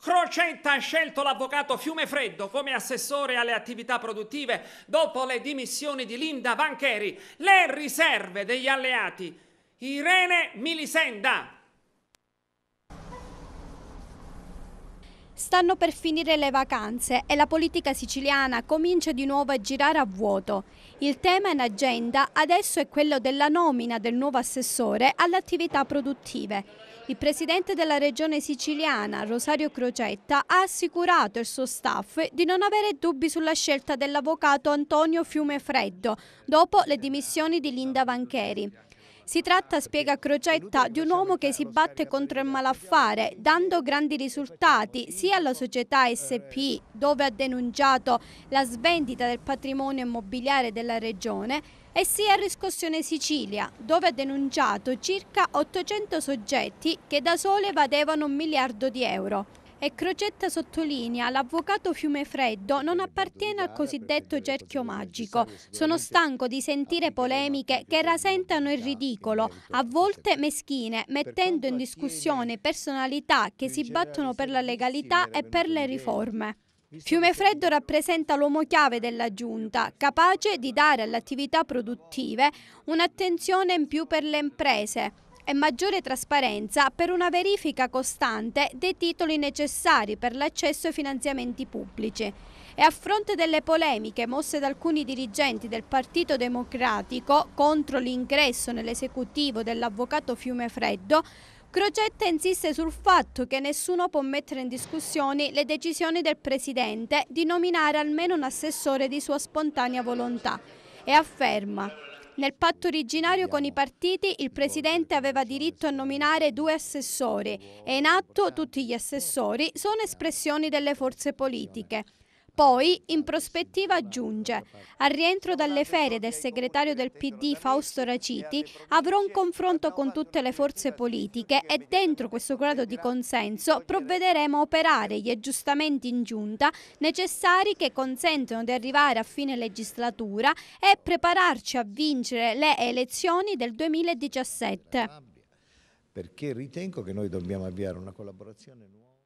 Crocetta ha scelto l'avvocato Fiumefreddo come assessore alle attività produttive dopo le dimissioni di Linda Vancheri. Le riserve degli alleati. Irene Milisenda. Stanno per finire le vacanze e la politica siciliana comincia di nuovo a girare a vuoto. Il tema in agenda adesso è quello della nomina del nuovo assessore alle attività produttive. Il presidente della regione siciliana, Rosario Crocetta, ha assicurato il suo staff di non avere dubbi sulla scelta dell'avvocato Antonio Fiumefreddo dopo le dimissioni di Linda Vancheri. Si tratta, spiega Crocetta, di un uomo che si batte contro il malaffare, dando grandi risultati sia alla società SPI, dove ha denunciato la svendita del patrimonio immobiliare della regione, e sia a Riscossione Sicilia, dove ha denunciato circa 800 soggetti che da sole evadevano 1 miliardo di euro. E Crocetta sottolinea: l'avvocato Fiumefreddo non appartiene al cosiddetto cerchio magico. Sono stanco di sentire polemiche che rasentano il ridicolo, a volte meschine, mettendo in discussione personalità che si battono per la legalità e per le riforme. Fiumefreddo rappresenta l'uomo chiave della giunta, capace di dare alle attività produttive un'attenzione in più per le imprese e maggiore trasparenza per una verifica costante dei titoli necessari per l'accesso ai finanziamenti pubblici. E a fronte delle polemiche mosse da alcuni dirigenti del Partito Democratico contro l'ingresso nell'esecutivo dell'avvocato Fiumefreddo, Crocetta insiste sul fatto che nessuno può mettere in discussione le decisioni del Presidente di nominare almeno un assessore di sua spontanea volontà e afferma: nel patto originario con i partiti il Presidente aveva diritto a nominare 2 assessori e in atto tutti gli assessori sono espressioni delle forze politiche. Poi, in prospettiva, aggiunge: al rientro dalle ferie del segretario del PD Fausto Raciti avrò un confronto con tutte le forze politiche e dentro questo grado di consenso provvederemo a operare gli aggiustamenti in giunta necessari che consentono di arrivare a fine legislatura e prepararci a vincere le elezioni del 2017. Perché ritengo che noi dobbiamo avviare una collaborazione nuova.